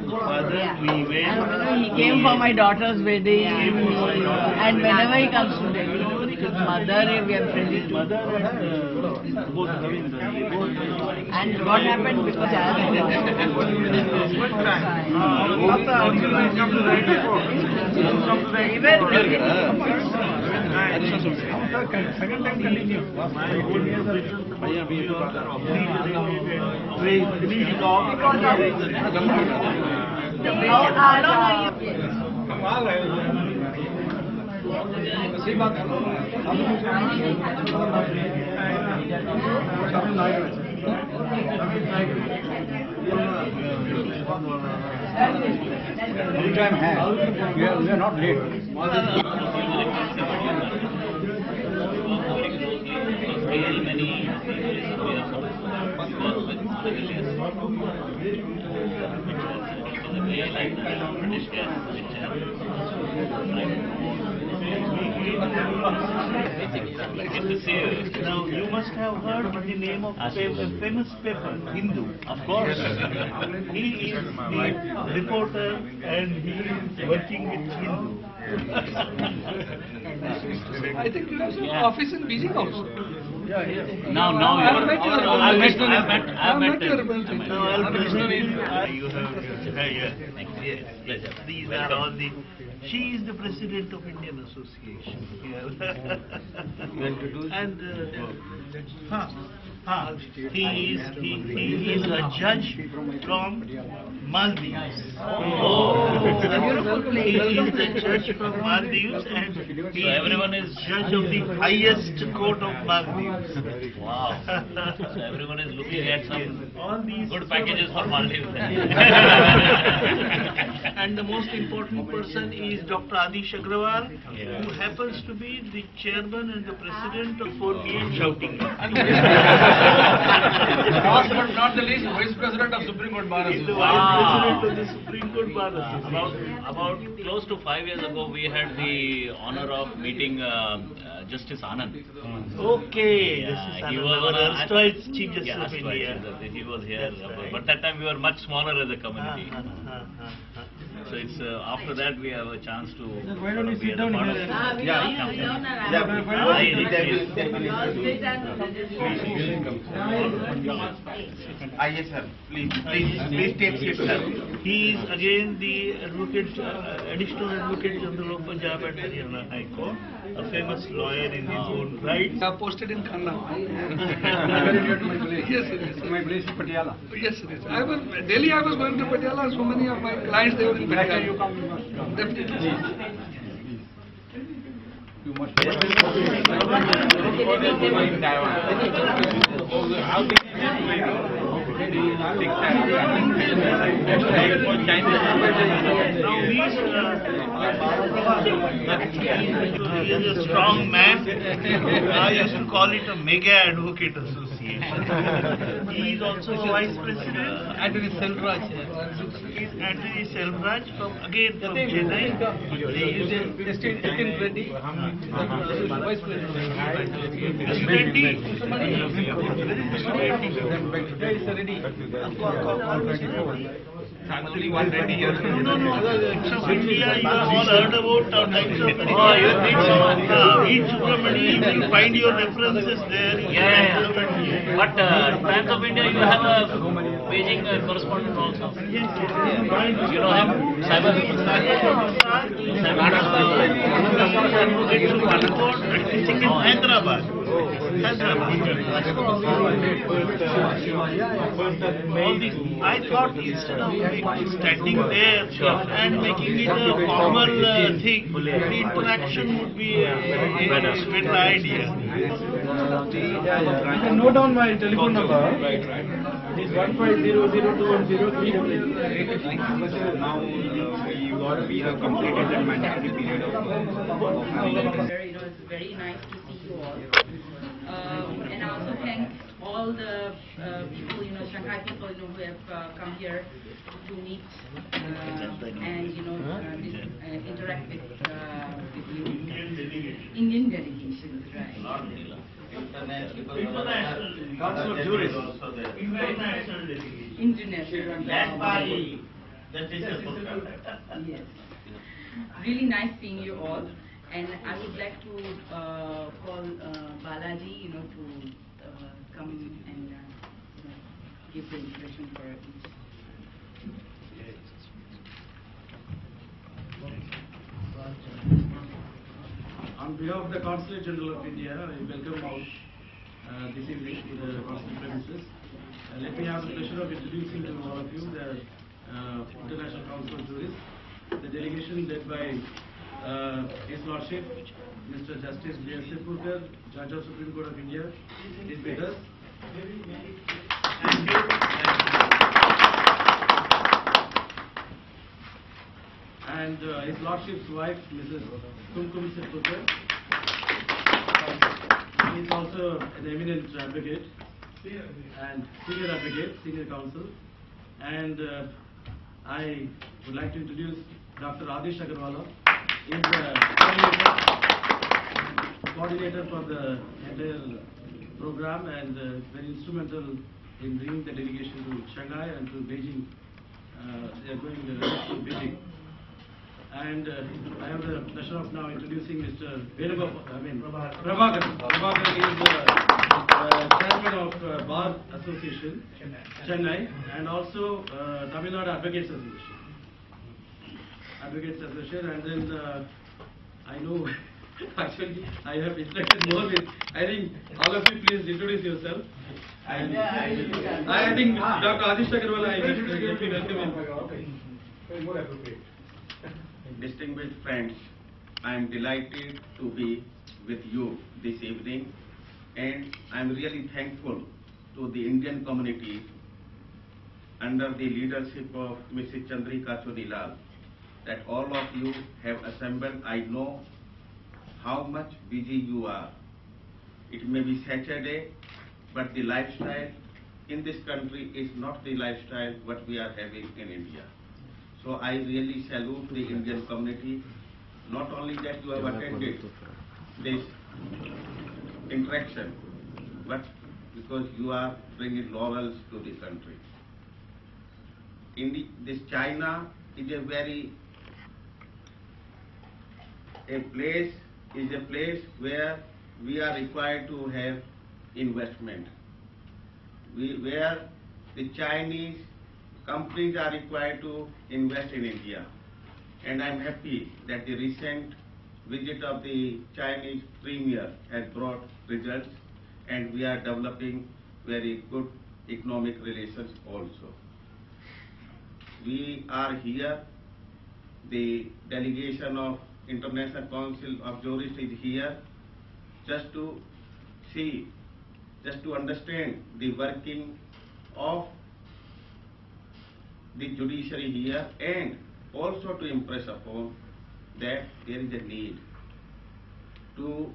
father, we went. And he came for my daughter's wedding, and whenever he comes to Delhi, his mother, we are friends with Mother and both And what happened because what time? After until I come to the airport. Come to the airport. Second time continue. My old Anytime we are not late. Now you must have heard the name of a famous paper, Hindu. Of course. He is the reporter and he is working with Hindu. I think you have some office in Beijing also. Now I've met your representative. I've met You have yes. These are all the. She is the president of Indian Association. And he is a judge from Maldives. He is the judge from Maldives, and he everyone is judge of the highest court of Maldives. Wow. So everyone is looking at some All these good packages for Maldives. And the most important person is Dr. Adish Agrawal, who happens to be the chairman and the president of 48 Shouting. Last but not the least, Vice President of Supreme Court Bar He's the Association. vice president of the Supreme Court Bar Association. About close to 5 years ago, we had the honor of meeting Justice Anand. Okay, Yeah, this is he our was erstwhile Chief Justice Yeah, of India. he was here, That's right. but that time we were much smaller as a community. So it's after that we have a chance to. Why don't you sit down here? Yes, sir. Please take seat, sir. He is again the additional Advocate General of Punjab and Haryana High Court, a famous lawyer in his own right. Posted in Khanna. Very near to my place. Yes, it is. My place is Patiala. Yes, it is. Delhi, I was going to Patiala. So many of my clients, they were in Next time you Patiala. come, you must come. Definitely. You must. Now he is a strong man. I used to call it a mega advocate association. He is also a vice president. Anthony Selvraj. He is Anthony Selvraj from Chennai. He is vice president. Mr. Reddy. Only one ready here. No. Times of India, you have all heard about Times of India. Read Subramani, you will find your references there. Yeah. But Times of India, you have a Beijing correspondent also. Yes. You know him, Simon. Hyderabad. All these, I thought instead of standing there and making it a formal thing, the interaction would be a better idea. You can note down my telephone number. It is 15002103888. Now we have completed the mandatory period of. It's very nice to see you all. And I also thank all the people, Shanghai people, who have come here to meet and, interact with you. Indian delegations, right? International. International. Led by That is a Yes. Really nice seeing you all. And I would like to call Balaji, to come and give the introduction for each. On behalf of the Consulate General of India, I welcome all this evening to the Consulate premises. Let me have the pleasure of introducing to all of you the International Council of Jurists, the delegation led by His Lordship, Mr. Justice B.S. Sirpurkar, Judge of Supreme Court of India, is with us. Thank you. And His Lordship's wife, Mrs. Kumkum Sirpurkar, is also an eminent advocate and senior counsel. And I would like to introduce Dr. Adish Agarwala. He is the coordinator for the entire program and very instrumental in bringing the delegation to Shanghai and to Beijing. They are going to Beijing. And I have the pleasure of now introducing Mr. Prabhakaran. Prabhakaran is the chairman of Bar Association, Chennai, and also Tamil Nadu Advocates Association. And then I know, actually, I have interacted more with, I think all of you please introduce yourself. And I think Dr. Adish Agarwala, I need to welcome him. Distinguished friends, I am delighted to be with you this evening, and I am really thankful to the Indian community under the leadership of Mrs. Chandrika Chudilal that all of you have assembled. I know how much busy you are. It may be Saturday, but the lifestyle in this country is not the lifestyle what we are having in India. So I really salute the Indian community, not only that you have attended this interaction, but because you are bringing laurels to the country. This China is a place where we are required to have investment, where the Chinese companies are required to invest in India. And I am happy that the recent visit of the Chinese Premier has brought results, and we are developing very good economic relations also. We are here, the delegation of International Council of Jurists is here just to see, just to understand the working of the judiciary here, and also to impress upon that there is a need to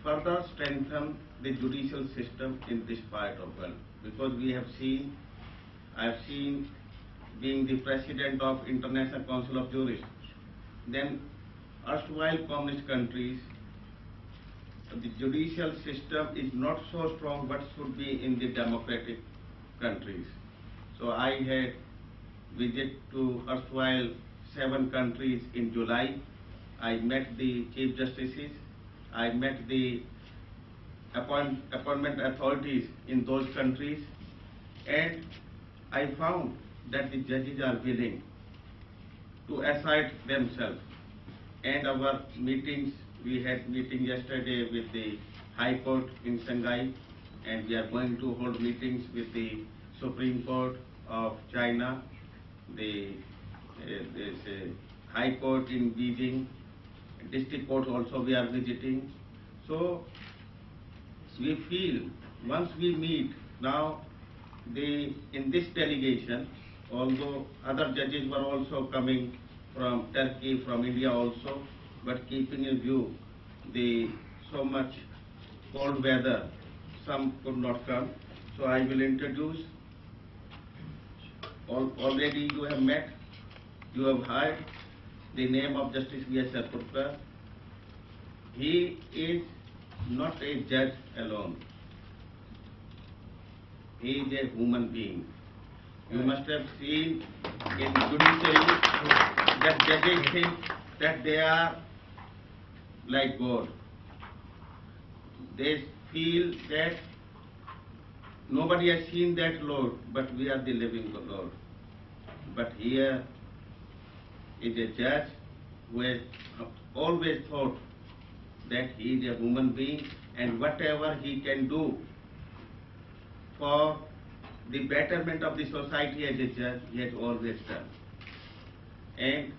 further strengthen the judicial system in this part of the world, because I have seen being the president of International Council of Jurists, then erstwhile communist countries, the judicial system is not so strong what should be in the democratic countries. So I had visit to erstwhile 7 countries in July. I met the chief justices, I met the appointment authorities in those countries, and I found that the judges are willing to assert themselves. And our meetings, we had meeting yesterday with the High Court in Shanghai, and we are going to hold meetings with the Supreme Court of China, the High Court in Beijing, District Court also we are visiting. So we feel once we meet now, in this delegation, although other judges were also coming from Turkey, from India also, but keeping in view the so much cold weather, some could not come. So I will introduce. Already you have met, you have heard the name of Justice B.S. Sirpurkar. He is not a judge alone. He is a human being. You must have seen in judiciary that judges think that they are like God. They feel that nobody has seen that Lord, but we are the living Lord. But here is a judge who has always thought that he is a human being, and whatever he can do for the betterment of the society as a judge, he has always done. And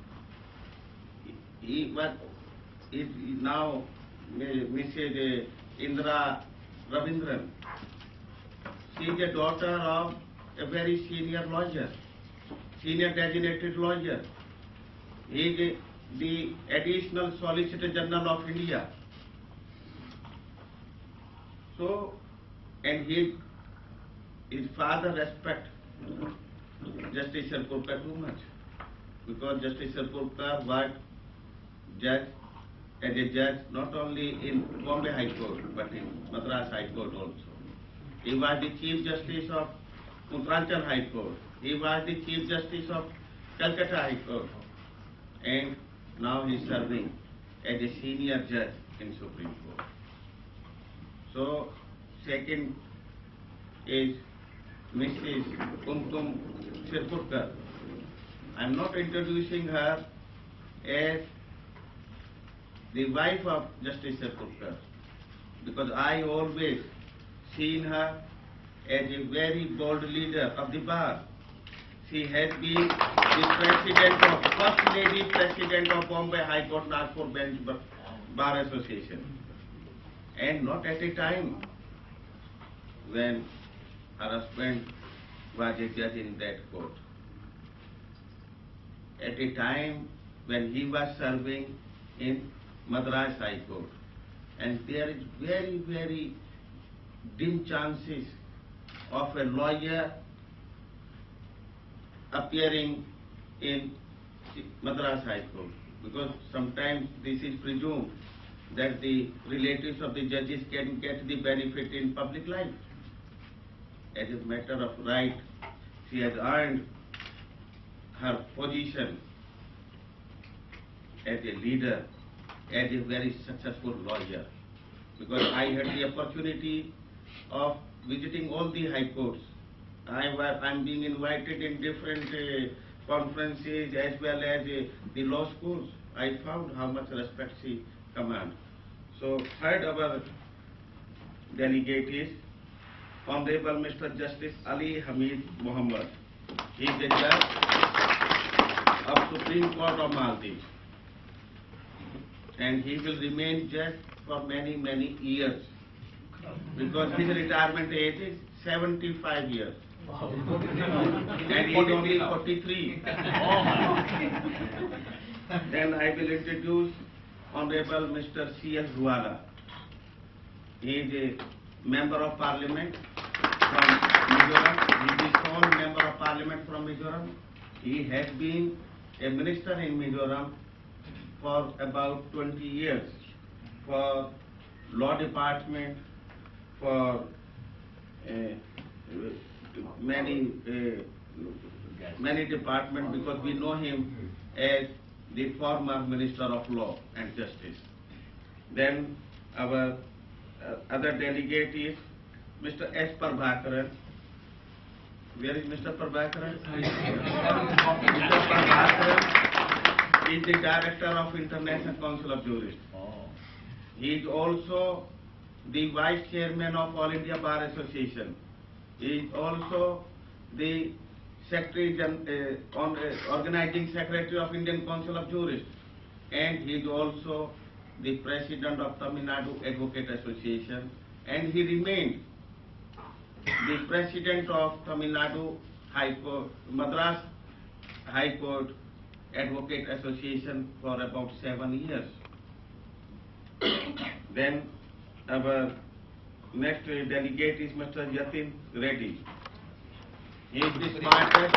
he was now Mrs. Indra Ravindran. She is a daughter of a very senior lawyer, senior designated lawyer. He is the additional Solicitor General of India. So, and his father respect Justice Sarpurkar too much, because Justice Sarpurkar was judge as a judge not only in Bombay High Court but in Madras High Court also. He was the Chief Justice of Uttaranchal High Court. He was the Chief Justice of Calcutta High Court. And now he is serving as a senior judge in Supreme Court. So, second is Mrs. Kumkum Sirpurkar. I am not introducing her as the wife of Justice Sirpurkar, because I always seen her as a very bold leader of the bar. She has been the first lady president of Bombay High Court Nagpur Bench Bar Association, and not at a time when her husband was a judge in that court. At a time when he was serving in Madras High Court, and there is very, very dim chances of a lawyer appearing in Madras High Court, because sometimes this is presumed that the relatives of the judges can get the benefit in public life. As a matter of right, she has earned her position as a leader, as a very successful lawyer, because I had the opportunity of visiting all the high courts. I'm being invited in different conferences as well as the law schools. I found how much respect she commands. So, third our delegate is Honorable Mr. Justice Ali Hamid Muhammad. He is the judge of Supreme Court of Maldives, and he will remain judge for many, many years, because his retirement age is 75 years. And he is only 43. Then I will introduce Honorable Mr. C.S. Ruala. He is a Member of Parliament from Mizoram. He is the sole Member of Parliament from Mizoram. He has been a minister in Mizoram for about 20 years, for law department, for many departments, because we know him as the former Minister of Law and Justice. Then our other delegate is Mr. S. Prabhakaran. Where is Mr. Prabhakaran? Mr. Prabhakaran is the Director of International Council of Jurists. He is also the Vice Chairman of All India Bar Association. He is also the Organizing Secretary of Indian Council of Jurists, and he is also the President of Tamil Nadu Advocate Association, and he remained the President of Tamil Nadu High Court, Madras High Court Advocate Association for about 7 years. Then our next delegate is Mr. Yatin Reddy. He is the smartest